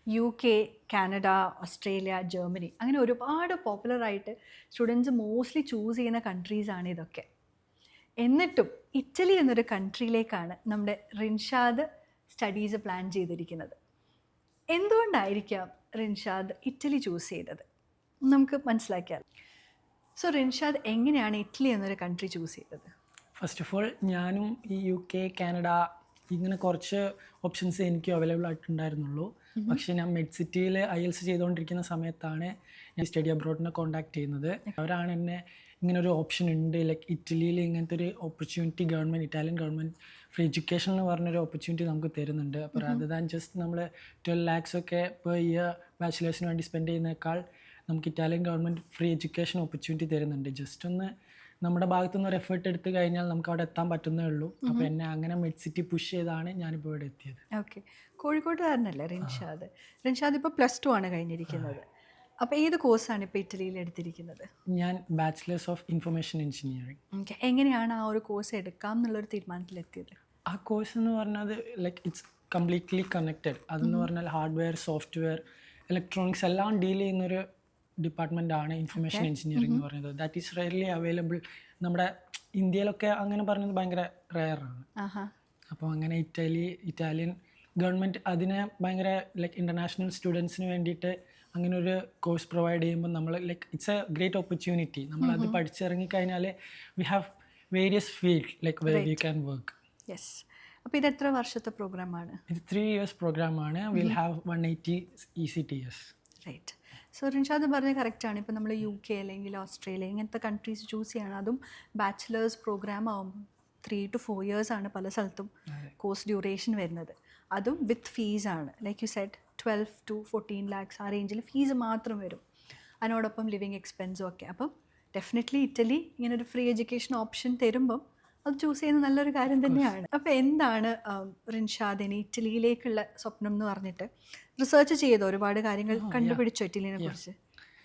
UK, Canada, Australia, Germany അങ്ങനെ ഒരുപാട് പോപ്പുലറായിട്ട് students mostly choose ചെയ്യുന്ന കൺട്രീസാണ് ഇതൊക്കെ. എന്നിട്ടും ഇറ്റലി എന്നൊരു കൺട്രിയിലേക്കാണ് നമ്മുടെ റിൻഷാദ് സ്റ്റഡീസ് പ്ലാൻ ചെയ്തിരിക്കുന്നത്. എന്തുകൊണ്ടായിരിക്കാം റിൻഷാദ് ഇറ്റലി ചൂസ് ചെയ്തത്? നമുക്ക് മനസ്സിലാക്കിയാൽ. സോ റിൻഷാദ് എങ്ങനെയാണ് ഇറ്റലി എന്നൊരു കൺട്രി ചൂസ് ചെയ്തത്? ഫസ്റ്റ് ഓഫ് ഓൾ ഞാനും ഈ UK, കാനഡ ഇങ്ങനെ കുറച്ച് ഓപ്ഷൻസ് എനിക്ക് അവൈലബിൾ ആയിട്ടുണ്ടായിരുന്നുള്ളൂ. പക്ഷേ ഞാൻ മെഡ് സിറ്റിയിൽ IELTS ചെയ്തുകൊണ്ടിരിക്കുന്ന സമയത്താണ് ഞാൻ സ്റ്റഡി അബ്രോഡിനെ കോൺടാക്ട് ചെയ്യുന്നത്. അവരാണ് എന്നെ ഇങ്ങനൊരു ഓപ്ഷൻ ഉണ്ട്, ലൈക്ക് ഇറ്റലിയിൽ ഇങ്ങനത്തെ ഒരു opportunity Italian government free education എന്ന് പറഞ്ഞൊരു ഓപ്പർച്യൂണിറ്റി നമുക്ക് തരുന്നുണ്ട്. അപ്പോൾ അത് ദാൻ ജസ്റ്റ് നമ്മൾ 12 lakhs ഒക്കെ പെർ ഇയർ ബാച്ചിലേഴ്സിന് വേണ്ടി സ്പെൻഡ് ചെയ്യുന്നേക്കാൾ നമുക്ക് Italian government free education opportunity തരുന്നുണ്ട്. ജസ്റ്റ് ഒന്ന് നമ്മുടെ ഭാഗത്തുനിന്ന് ഒരു എഫേർട്ട് എടുത്തു കഴിഞ്ഞാൽ നമുക്ക് അവിടെ എത്താൻ പറ്റുന്നേ ഉള്ളൂ. അപ്പോൾ എന്നെ അങ്ങനെ മെഡ് സിറ്റി പുഷ് ചെയ്താണ് ഞാനിപ്പോൾ ഇവിടെ എത്തിയത്. ഓക്കെ, കോഴിക്കോട്ടുകാരനല്ലേ റിൻഷാദ്? റിൻഷാദ് ഇപ്പോൾ +2 ആണ് കഴിഞ്ഞിരിക്കുന്നത്. അപ്പോൾ ഏത് കോഴ്സാണ് ഇപ്പോൾ ഇറ്റലിയിൽ എടുത്തിരിക്കുന്നത്? ഞാൻ bachelor's of information engineering. Okay, എങ്ങനെയാണ് ആ ഒരു കോഴ്സ് എടുക്കാം എന്നുള്ളൊരു തീരുമാനത്തിലെത്തിയത്? ആ കോഴ്സ് എന്ന് പറഞ്ഞത് ലൈക്ക് ഇറ്റ്സ് കംപ്ലീറ്റ്ലി കണക്റ്റഡ്. അതെന്ന് പറഞ്ഞാൽ ഹാർഡ്വെയർ, സോഫ്റ്റ്വെയർ, ഇലക്ട്രോണിക്സ് എല്ലാം ഡീൽ ചെയ്യുന്നൊരു ഡിപ്പാർട്ട്മെൻറ്റാണ് ഇൻഫർമേഷൻ എഞ്ചിനീയറിംഗ് എന്ന് പറയുന്നത്. That is rarely available. നമ്മുടെ ഇന്ത്യയിലൊക്കെ അങ്ങനെ പറയുന്നത് ഭയങ്കര റെയറാണ്. അപ്പോൾ അങ്ങനെ ഇറ്റാലിയൻ ഗവൺമെൻറ് അതിനെ ഭയങ്കര ലൈക്ക് ഇൻ്റർനാഷണൽ സ്റ്റുഡൻസിന് വേണ്ടിയിട്ട് അങ്ങനെ ഒരു കോഴ്സ് പ്രൊവൈഡ് ചെയ്യുമ്പോൾ നമ്മൾ like it's a great opportunity. നമ്മളത് പഠിച്ചിറങ്ങിക്കഴിഞ്ഞാൽ we have various field like where you can work. Yes. അപ്പോൾ ഇത് എത്ര വർഷത്തെ പ്രോഗ്രാമാണ്? ഇത് 3 years പ്രോഗ്രാമാണ്. Will have 180 ECTS. Right. So Rinshad പറഞ്ഞത് കറക്റ്റാണ്. ഇപ്പോൾ നമ്മൾ UK അല്ലെങ്കിൽ ഓസ്ട്രേലിയ ഇങ്ങനത്തെ കൺട്രീസ് ചൂസ് ചെയ്യണം. അതും ബാച്ചിലേഴ്സ് പ്രോഗ്രാം ആകുമ്പോൾ 3 to 4 years ആണ് പല സ്ഥലത്തും കോഴ്സ് ഡ്യൂറേഷൻ വരുന്നത്. അതും വിത്ത് ഫീസാണ്. Like you said 12 to 14 lakhs ആ റേഞ്ചിൽ ഫീസ് മാത്രം വരും. അതിനോടൊപ്പം ലിവിങ് എക്സ്പെൻസും ഒക്കെ. അപ്പം ഡെഫിനറ്റ്ലി ഇറ്റലി ഇങ്ങനൊരു ഫ്രീ എഡ്യൂക്കേഷൻ ഓപ്ഷൻ തരുമ്പം അത് ചൂസ് ചെയ്യുന്നത് നല്ലൊരു കാര്യം തന്നെയാണ്. അപ്പോൾ എന്താണ് റിൻഷാദിന് ഇറ്റലിയിലേക്കുള്ള സ്വപ്നം എന്ന് പറഞ്ഞിട്ട് റിസർച്ച് ചെയ്തോ? ഒരുപാട് കാര്യങ്ങൾ കണ്ടുപിടിച്ചോ ഇറ്റലിനെ കുറിച്ച്?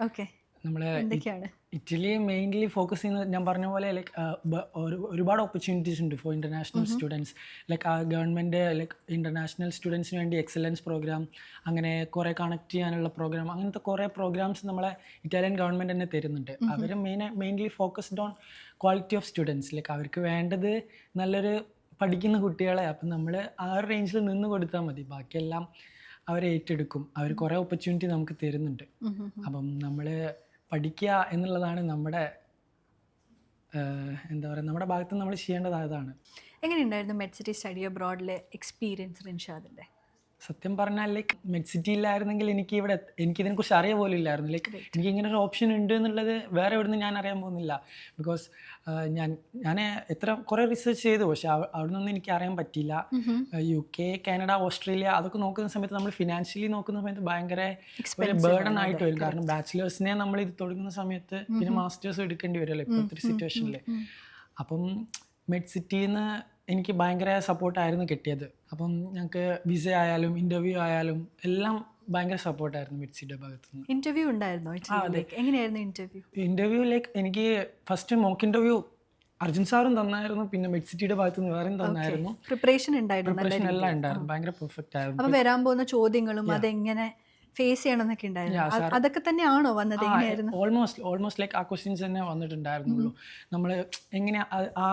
ഓക്കെ, നമ്മളെ എന്തൊക്കെയാണ്? ഇറ്റലി മെയിൻലി ഫോക്കസ് ചെയ്യുന്നത് ഞാൻ പറഞ്ഞ പോലെ ലൈക്ക് ഒരുപാട് ഓപ്പർച്യൂണിറ്റീസ് ഉണ്ട് ഫോർ ഇൻ്റർനാഷണൽ സ്റ്റുഡൻസ്. ലൈക്ക് ആ ഗവൺമെൻറ് ലൈക്ക് ഇൻ്റർനാഷണൽ സ്റ്റുഡൻസിന് വേണ്ടി എക്സലൻസ് പ്രോഗ്രാം, അങ്ങനെ കുറേ കണക്ട് ചെയ്യാനുള്ള പ്രോഗ്രാം, അങ്ങനത്തെ കുറേ പ്രോഗ്രാംസ് നമ്മളെ ഇറ്റാലിയൻ ഗവൺമെൻറ് തന്നെ തരുന്നുണ്ട്. അവർ mainly focused on quality of students. Like അവർക്ക് വേണ്ടത് നല്ലൊരു പഠിക്കുന്ന കുട്ടികളെ. അപ്പം നമ്മൾ ആ ഒരു റേഞ്ചിൽ നിന്ന് കൊടുത്താൽ മതി, ബാക്കിയെല്ലാം അവർ ഏറ്റെടുക്കും. അവർ കുറേ ഓപ്പർച്യൂണിറ്റി നമുക്ക് തരുന്നുണ്ട്. അപ്പം നമ്മൾ പഠിക്കുക എന്നുള്ളതാണ് നമ്മുടെ എന്താ പറയുക, നമ്മുടെ ഭാഗത്ത് നമ്മൾ ചെയ്യേണ്ടത് അതാണ്. എങ്ങനെയുണ്ടായിരുന്നു മെഡ് സിറ്റി സ്റ്റഡി അബ്രോഡിലെ എക്സ്പീരിയൻസ് റിൻഷാദിൻ്റെ? സത്യം പറഞ്ഞാൽ ലൈക്ക് മെഡ് സിറ്റിയിലായിരുന്നെങ്കിൽ എനിക്കിതിനെക്കുറിച്ച് അറിയാൻ പോലും ഇല്ലായിരുന്നു. ലൈക്ക് എനിക്ക് ഇങ്ങനെ ഒരു ഓപ്ഷൻ ഉണ്ട് എന്നുള്ളത് വേറെ എവിടുന്ന് ഞാൻ അറിയാൻ പോകുന്നില്ല. ബിക്കോസ് ഞാൻ കുറേ റിസർച്ച് ചെയ്തു, പക്ഷെ അവിടെ നിന്നൊന്നും എനിക്ക് അറിയാൻ പറ്റിയില്ല. UK, കാനഡ, ഓസ്ട്രേലിയ അതൊക്കെ നോക്കുന്ന സമയത്ത് നമ്മൾ ഫിനാൻഷ്യലി നോക്കുന്ന സമയത്ത് ഭയങ്കര ഒരു ബേർഡൻ ആയിട്ട് വരും. കാരണം ബാച്ചിലേഴ്സിനെ നമ്മൾ ഇത് തുടങ്ങുന്ന സമയത്ത് പിന്നെ മാസ്റ്റേഴ്സ് എടുക്കേണ്ടി വരുമല്ലോ ഇപ്പോഴത്തെ ഒരു സിറ്റുവേഷനിൽ. അപ്പം മെഡ് സിറ്റിയിൽ നിന്ന് എനിക്ക് ഭയങ്കര സപ്പോർട്ടായിരുന്നു കിട്ടിയത്. അപ്പം ഞങ്ങൾക്ക് വിസ ആയാലും ഇൻ്റർവ്യൂ ആയാലും എല്ലാം ഭയങ്കര സപ്പോർട്ടായിരുന്നു മെഡ് സിറ്റിയുടെ ഭാഗത്തു നിന്ന്. ഇൻ്റർവ്യൂ ഉണ്ടായിരുന്നോ? എങ്ങനെയായിരുന്നു ഇൻ്റർവ്യൂ ലൈക്ക് എനിക്ക് ഫസ്റ്റ് മോക്ക് ഇൻ്റർവ്യൂ അർജുൻ സാറും തന്നായിരുന്നു, പിന്നെ മെഡ് സിറ്റിയുടെ ഭാഗത്തു നിന്ന് വേറെയും തന്നായിരുന്നു. പ്രിപ്പറേഷൻ എല്ലാം ഉണ്ടായിരുന്നു, ഭയങ്കര പെർഫെക്റ്റ് ആയിരുന്നു. അപ്പോൾ വരാൻ പോകുന്ന ചോദ്യങ്ങളും അതെങ്ങനെ ഫേസ് ചെയ്യണമെന്നൊക്കെ ഉണ്ടായിരുന്നു. അതൊക്കെ തന്നെയാണോ വന്നത്? ഓൾമോസ്റ്റ് ലൈക്ക് ആ ക്വസ്റ്റ്യൻസ് തന്നെ വന്നിട്ടുണ്ടായിരുന്നുള്ളൂ. നമ്മൾ എങ്ങനെ ആ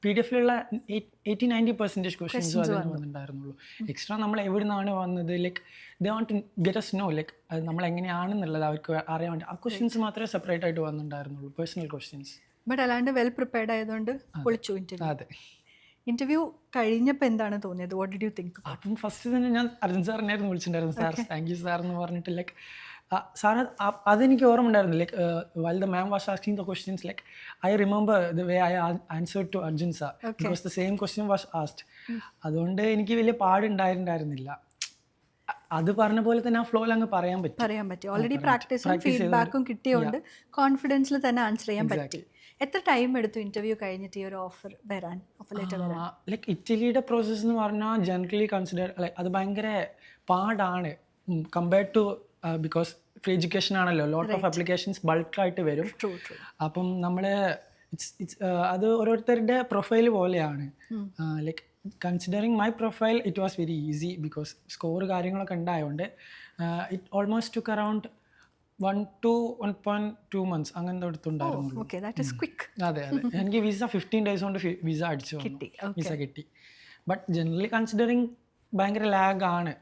PDF-ലുള്ള 80-90% ക്വസ്റ്റ്യൻസും അതിന് വന്നിട്ടുണ്ടായിരുന്നുള്ളൂ. എക്സ്ട്രാ നമ്മൾ എവിടെ നിന്നാണ് വന്നത്, like they want to get us know, like അത് നമ്മൾ എങ്ങനെയാണെന്നുള്ളത് അവർക്ക് അറിയാൻ വേണ്ടി ആ ക്വസ്റ്റ്യൻസ് മാത്രമേ സെപ്പറേറ്റ് ആയിട്ട് വന്നിട്ടുണ്ടായിരുന്നുള്ളൂ, പേഴ്സണൽ ക്വസ്റ്റ്യൻസ്. ബട്ട് അല്ലാണ്ട് വെൽ പ്രിപ്പയർഡ് ആയതുകൊണ്ട് പൊളിച്ചു ഇൻ്റർവ്യൂ. അതെ. ഇൻ്റർവ്യൂ കഴിഞ്ഞപ്പോൾ എന്താണ് തോന്നിയത്? What did you think? അപ്പം ഫസ്റ്റ് തന്നെ ഞാൻ അർജുൻ സാറിനായിരുന്നു വിളിച്ചിട്ടുണ്ടായിരുന്നു. സാർ താങ്ക് യു സാർ എന്ന് പറഞ്ഞിട്ട് ലൈക്ക് സാർ അതെനിക്ക് ഓർമ്മ ഉണ്ടായിരുന്നു. Like while the ma'am was asking the questions, like I remember the way I answered to Arjun sir, because the same question was asked. അതുകൊണ്ട് എനിക്ക് വലിയ പാടുണ്ടായിരുന്നില്ല. അത് പറഞ്ഞ പോലെ തന്നെ ആ ഫ്ലോയിൽ അങ്ങ് പറയാൻ പറ്റി. ഓൾറെഡി പ്രാക്ടീസും ഫീഡ്ബാക്കും കിട്ടിയോണ്ട് കോൺഫിഡൻസിൽ തന്നെ ആൻസർ ചെയ്യാൻ പറ്റി. എത്ര ടൈം എടുത്തു ഇൻ്റർവ്യൂ കഴിഞ്ഞിട്ട് ഈ ഒരു ഓഫർ വരാൻ, ഓഫർ ലെറ്റർ വരാൻ? ലൈക്ക് ഇറ്റലിയുടെ പ്രോസസ്സ് എന്ന് പറഞ്ഞാൽ ജനറലി കൺസിഡർ ലൈക്ക് അത് ഭയങ്കര പാടാണ് compared to because free education ആണല്ലോ, ലോട്ട് ഓഫ് ആപ്ലിക്കേഷൻസ് ബൾക്കായിട്ട് വരും. അപ്പം നമ്മൾ അത് ഓരോരുത്തരുടെ പ്രൊഫൈൽ പോലെയാണ്. Like considering my profile it was very easy because score കാര്യങ്ങളൊക്കെ ഉണ്ടായതുകൊണ്ട് it almost took around 1 to 1.2 months അങ്ങനത്തെ അടുത്തുണ്ടായിരുന്നു. Okay, that is quick. അതെ അതെ എനിക്ക് വിസ 15 days കൊണ്ട് വിസ അടിച്ചു കിട്ടി. വിസ കിട്ടി. ബട്ട് ജനറലി കൺസിഡറിങ് ഭയങ്കര ലാഗ് ആണ്.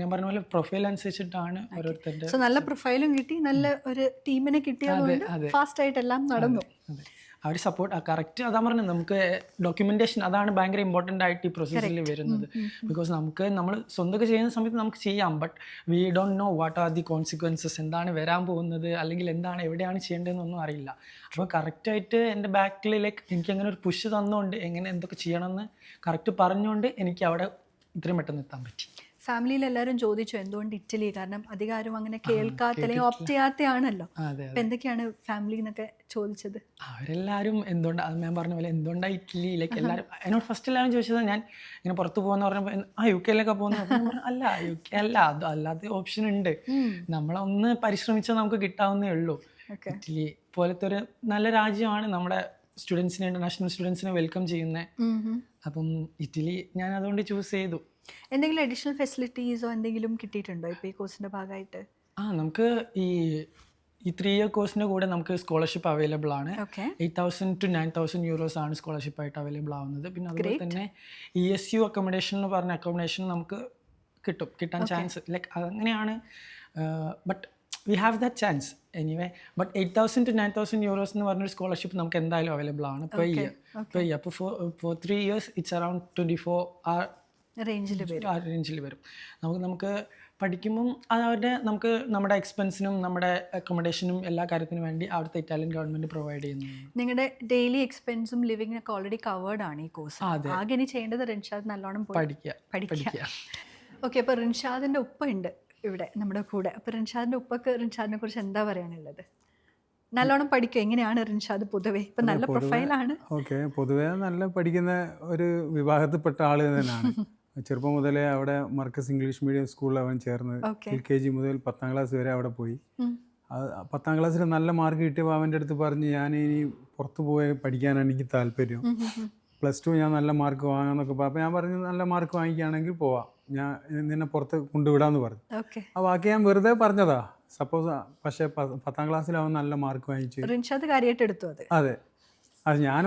ഞാൻ പറഞ്ഞ പോലെ പ്രൊഫൈൽ അനുസരിച്ചിട്ടാണ് ഓരോരുത്തരുടെ. സോ നല്ല പ്രൊഫൈലും കിട്ടി, നല്ല ഒരു ടീമിനെ കിട്ടിയതുകൊണ്ട് ഫാസ്റ്റ് ആയിട്ട് എല്ലാം നടന്നു. അവർ സപ്പോർട്ട് കറക്റ്റ് അതാ പറഞ്ഞത്, നമുക്ക് ഡോക്യുമെന്റേഷൻ അതാണ് ഭയങ്കര ഇമ്പോർട്ടൻ്റ് ആയിട്ട് ഈ പ്രോസസ്സിൽ വരുന്നത്. ബിക്കോസ് നമ്മൾ സ്വന്തമൊക്കെ ചെയ്യുന്ന സമയത്ത് നമുക്ക് ചെയ്യാം, but we don't know what are the consequences, എന്താണ് വരാൻ പോകുന്നത്, അല്ലെങ്കിൽ എന്താണ് എവിടെയാണ് ചെയ്യേണ്ടതെന്നൊന്നും അറിയില്ല. അപ്പോൾ കറക്റ്റായിട്ട് എൻ്റെ ബാക്കിൽ എനിക്ക് അങ്ങനെ ഒരു പുഷ് തന്നുകൊണ്ട് എങ്ങനെ എന്തൊക്കെ ചെയ്യണമെന്ന് കറക്റ്റ് പറഞ്ഞുകൊണ്ട് എനിക്ക് അവിടെ ഇത്രയും പെട്ടെന്ന് എത്താൻ പറ്റി. ഫാമിലിയിൽ എല്ലാവരും ചോദിച്ചു എന്തുകൊണ്ട് ഇറ്റലി, കാരണം അധികാരം അങ്ങനെ കേൾക്കാത്ത അല്ലെങ്കിൽ ഓപ്റ്റ് ചെയ്യാത്തയാണല്ലോ. അപ്പം എന്തൊക്കെയാണ് ഫാമിലി എന്നൊക്കെ ചോദിച്ചത്? അവരെല്ലാവരും എന്തുകൊണ്ടാണ്, ഞാൻ പറഞ്ഞ പോലെ എന്തുകൊണ്ടാണ് ഇറ്റലി, എല്ലാവരും എന്നോട് ഫസ്റ്റ് എല്ലാവരും ചോദിച്ചത് ഞാൻ ഇങ്ങനെ പുറത്ത് പോകുന്ന പറഞ്ഞപ്പോൾ UK പോകുന്ന അല്ല UK അല്ല, അത് അല്ലാത്ത ഓപ്ഷൻ ഉണ്ട്, നമ്മളൊന്ന് പരിശ്രമിച്ചാൽ നമുക്ക് കിട്ടാവുന്നേ ഉള്ളൂ. ഇറ്റലി പോലത്തെ ഒരു നല്ല രാജ്യമാണ്, നമ്മുടെ സ്റ്റുഡൻസിനെ ഇൻ്റർനാഷണൽ സ്റ്റുഡൻസിനെ വെൽക്കം ചെയ്യുന്നത്. അപ്പം ഇറ്റലി ഞാൻ അതുകൊണ്ട് ചൂസ് ചെയ്തു. എന്തെങ്കിലും അഡീഷണൽ ഫെസിലിറ്റീസോ എന്തെങ്കിലും കിട്ടിയിട്ടുണ്ടോ ഇപ്പോൾ ഈ കോഴ്സിൻ്റെ ഭാഗമായിട്ട്? നമുക്ക് ഈ 3 year കോഴ്സിൻ്റെ കൂടെ നമുക്ക് സ്കോളർഷിപ്പ് അവൈലബിൾ ആണ്. 8,000 to 9,000 euros ആണ് സ്കോളർഷിപ്പ് ആയിട്ട് അവൈലബിൾ ആവുന്നത്. പിന്നെ അതുപോലെ തന്നെ ESU അക്കോമഡേഷൻ എന്ന് പറഞ്ഞ അക്കോമഡേഷൻ നമുക്ക് കിട്ടാൻ ചാൻസ് അങ്ങനെയാണ്. But we have that chance anyway. But 8,000 to 9,000 euros എന്ന് പറഞ്ഞൊരു സ്കോളർഷിപ്പ് നമുക്ക് എന്തായാലും അവൈലബിൾ ആണ് പെർ ഇയർ. അപ്പോൾ ഫോർ 3 years ഇറ്റ്സ് അറൗണ്ട് 24 റേഞ്ചിൽ വരും. നമുക്ക് പഠിക്കുമ്പം അതവരുടെ നമ്മുടെ എക്സ്പെൻസിനും നമ്മുടെ അക്കോമഡേഷനും എല്ലാ കാര്യത്തിനും വേണ്ടി അവിടുത്തെ ഇറ്റാലിയൻ ഗവൺമെൻറ് പ്രൊവൈഡ് ചെയ്യുന്നു. നിങ്ങളുടെ ഡെയിലി എക്സ്പെൻസും ലിവിംഗ് ഒക്കെ ഓൾറെഡി കവേർഡ് ആണ് ഈ കോഴ്സ്. ആകെ ഇനി ചെയ്യേണ്ടത് റിൻഷാദ് നല്ലോണം പഠിക്കുക. ഓക്കെ, അപ്പോൾ റിൻഷാദിൻ്റെ ഉപ്പ ഉണ്ട് ഇവിടെ നമ്മുടെ കൂടെ. അപ്പോൾ റിൻഷാദിൻ്റെ ഉപ്പക്ക് റിൻഷാദിനെ കുറിച്ച് എന്താ പറയാനുള്ളത്? നല്ലോണം പഠിക്കുക എങ്ങനെയാണ് റിൻഷാദ് പൊതുവേ? ഇപ്പം നല്ല പ്രൊഫൈലാണ്. ഓക്കെ, പൊതുവേ നല്ല പഠിക്കുന്ന ഒരു വിഭാഗത്തിൽപ്പെട്ട ആൾ തന്നെയാണ്. ചെറുപ്പം മുതലേ അവിടെ മർക്കസ് ഇംഗ്ലീഷ് മീഡിയം സ്കൂളിൽ അവൻ ചേർന്ന് LKG മുതൽ 10ാം ക്ലാസ് വരെ അവിടെ പോയി. 10ാം ക്ലാസ്സിൽ നല്ല മാർക്ക് കിട്ടിയപ്പോൾ അവൻ്റെ അടുത്ത് പറഞ്ഞ് ഞാൻ ഇനി പുറത്ത് പോയി പഠിക്കാനാണ് എനിക്ക് താല്പര്യം, +2 ഞാൻ നല്ല മാർക്ക് വാങ്ങാമെന്നൊക്കെ പറഞ്ഞു. അപ്പോൾ ഞാൻ പറഞ്ഞു നല്ല മാർക്ക് വാങ്ങിക്കുകയാണെങ്കിൽ പോവാം, ഞാൻ നിന്നെ പുറത്ത് കൊണ്ടുവിടാമെന്ന് പറഞ്ഞു. ആ വാക്ക് ഞാൻ വെറുതെ പറഞ്ഞതാ. സപ്പോസ് പക്ഷേ 10ാം ക്ലാസ്സിൽ അവൻ നല്ല മാർക്ക് വാങ്ങിച്ചു. റിൻഷാദ് കാര്യമായിട്ട് എടുത്തു അത്. അതെ, അത് ഞാൻ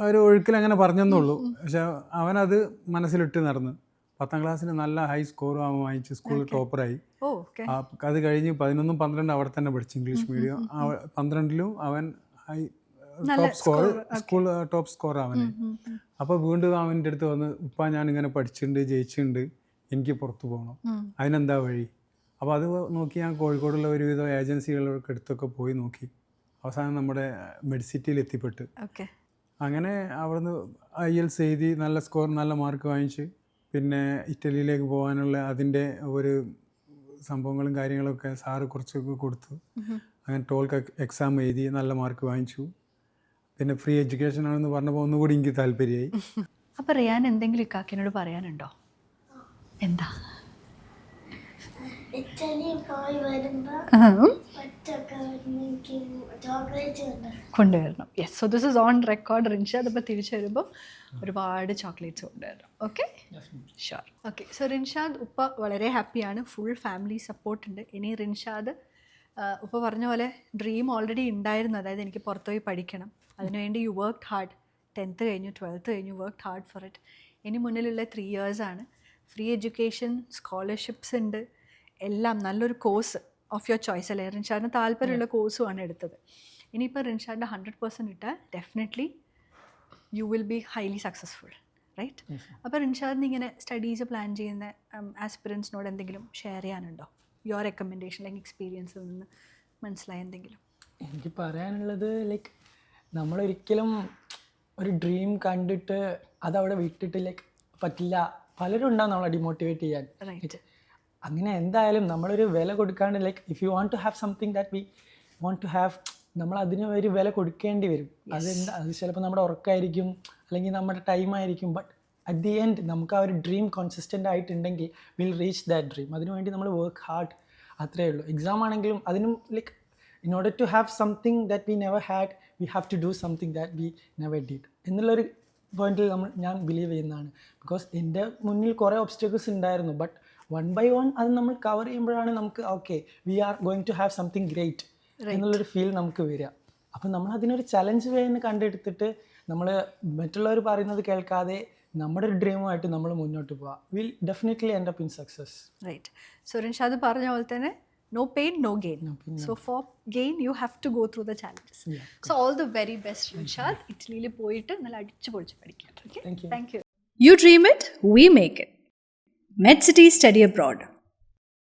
ഒരു ഒഴുക്കിൽ അങ്ങനെ പറഞ്ഞെന്നുള്ളൂ. പക്ഷെ അവനത് മനസ്സിലിട്ട് നടന്ന് 10ാം ക്ലാസ്സിൽ നല്ല ഹൈ സ്കോറും അവൻ വാങ്ങിച്ച് സ്കൂളിൽ ടോപ്പറായി. അത് കഴിഞ്ഞ് 11, 12 അവിടെ തന്നെ പഠിച്ചു ഇംഗ്ലീഷ് മീഡിയം. 12ലും അവൻ high top score, school top score അവന്. അപ്പോൾ വീണ്ടും അവൻ്റെ അടുത്ത് വന്ന് ഉപ്പ ഞാനിങ്ങനെ പഠിച്ചിട്ടുണ്ട്, ജയിച്ചിട്ടുണ്ട്, എനിക്ക് പുറത്ത് പോകണം, അതിനെന്താ വഴി? അപ്പോൾ അത് നോക്കി ഞാൻ കോഴിക്കോടുള്ള ഒരുവിധം ഏജൻസികളൊക്കെ അടുത്തൊക്കെ പോയി നോക്കി. അവസാനം നമ്മുടെ മെഡിസിറ്റിയിൽ എത്തിപ്പെട്ട് അങ്ങനെ അവിടുന്ന് IELTS എഴുതി നല്ല സ്കോർ, നല്ല മാർക്ക് വാങ്ങിച്ച് പിന്നെ ഇറ്റലിയിലേക്ക് പോകാനുള്ള അതിൻ്റെ ഒരു സംഭവങ്ങളും കാര്യങ്ങളൊക്കെ സാറ് കുറച്ചൊക്കെ കൊടുത്തു. അങ്ങനെ ടോൾക്ക് എക്സാം എഴുതി നല്ല മാർക്ക് വാങ്ങിച്ചു. പിന്നെ ഫ്രീ എഡ്യൂക്കേഷൻ ആണെന്ന് പറഞ്ഞപ്പോൾ ഒന്നുകൂടി എനിക്ക് താല്പര്യമായി. അപ്പോൾ റിയാൻ എന്തെങ്കിലും ഇക്കാക്കിനോട് പറയാനുണ്ടോ? എന്താ? കൊണ്ടുവരണം. Yes, so this is on record. Rinshad ഇപ്പോൾ തിരിച്ചു വരുമ്പോൾ ഒരുപാട് ചോക്ലേറ്റ്സ് കൊണ്ടുവരണം. Okay, sure. Okay, so Rinshad ഉപ്പ വളരെ ഹാപ്പിയാണ്, ഫുൾ ഫാമിലി സപ്പോർട്ടുണ്ട്. ഇനി റിൻഷാദ് ഉപ്പ പറഞ്ഞ പോലെ ഡ്രീം ഓൾറെഡി ഉണ്ടായിരുന്നു, അതായത് എനിക്ക് പുറത്തുപോയി പഠിക്കണം. അതിനുവേണ്ടി യു വർക്ക്ഡ് ഹാർഡ്. 10th കഴിഞ്ഞു, 12th കഴിഞ്ഞു, വർക്ക്ഡ് ഹാർഡ് ഫോർ ഇറ്റ്. ഇനി മുന്നിലുള്ള 3 years ആണ്. ഫ്രീ എഡ്യൂക്കേഷൻ, സ്കോളർഷിപ്സ് ഉണ്ട്, എല്ലാം നല്ലൊരു കോഴ്സ് ഓഫ് യുവർ ചോയ്സ് അല്ലേ. റിൻഷാദിന് താല്പര്യമുള്ള കോഴ്സുമാണ് എടുത്തത്. ഇനിയിപ്പോൾ റിൻഷാദിൻ്റെ 100% ഇട്ടാൽ definitely you will be highly successful, right? അപ്പോൾ റിൻഷാദിന് ഇങ്ങനെ സ്റ്റഡീസ് പ്ലാൻ ചെയ്യുന്ന ആസ്പിറൻസിനോട് എന്തെങ്കിലും ഷെയർ ചെയ്യാനുണ്ടോ? യുവർ റെക്കമെൻഡേഷൻ അല്ലെങ്കിൽ എക്സ്പീരിയൻസിൽ നിന്ന് മനസ്സിലായ എന്തെങ്കിലും? എനിക്ക് പറയാനുള്ളത് നമ്മളൊരിക്കലും ഒരു ഡ്രീം കണ്ടിട്ട് അതവിടെ വിട്ടിട്ട് പറ്റില്ല. പലരും ഉണ്ടാവും നമ്മളെ ഡിമോട്ടിവേറ്റ് ചെയ്യാൻ. അങ്ങനെ എന്തായാലും നമ്മളൊരു വില കൊടുക്കാണ്ട് if you want to have something that we want to have, നമ്മൾ അതിന് ഒരു വില കൊടുക്കേണ്ടി വരും. അത് ചിലപ്പോൾ നമ്മുടെ ഉറക്കമായിരിക്കും, അല്ലെങ്കിൽ നമ്മുടെ ടൈമായിരിക്കും. ബട്ട് അറ്റ് ദി എൻഡ് നമുക്ക് ആ ഒരു ഡ്രീം കൺസിസ്റ്റൻ്റ് ആയിട്ടുണ്ടെങ്കിൽ വിൽ റീച്ച് ദാറ്റ് ഡ്രീം. അതിനുവേണ്ടി നമ്മൾ വർക്ക് ഹാർഡ്, അത്രയേ ഉള്ളൂ. എക്സാം ആണെങ്കിലും അതിനും in order to have something that we never had, we have to do something that we never did എന്നുള്ളൊരു പോയിന്റിൽ ഞാൻ ബിലീവ് ചെയ്യുന്നതാണ്. ബിക്കോസ് എൻ്റെ മുന്നിൽ കുറേ ഒബ്സ്റ്റക്കിൾസ് ഉണ്ടായിരുന്നു, ബട്ട് 1 by 1 അത് നമ്മൾ കവർ ചെയ്യുമ്പോഴാണ് നമുക്ക് okay we are going to have something great എന്നുള്ളൊരു ഫീൽ നമുക്ക് വരിക. അപ്പം നമ്മൾ അതിനൊരു ചലഞ്ച് വേ എന്ന് കണ്ടെടുത്തിട്ട് നമ്മൾ മറ്റുള്ളവർ പറയുന്നത് കേൾക്കാതെ നമ്മുടെ ഒരു ഡ്രീമുമായിട്ട് നമ്മൾ മുന്നോട്ട് പോവാം. Will definitely end up in success. Right. So Rinshad പറഞ്ഞ പോലെ തന്നെ no pain no gain. So for gain you have to go through the challenges. So all the very best Rinshad. Italy പോയിട്ട് നല്ല അടിച്ചു പൊളിച്ച് പഠിക്കാം. Okay? Thank you. Thank you. You dream it, we make it. MedCity Study Abroad.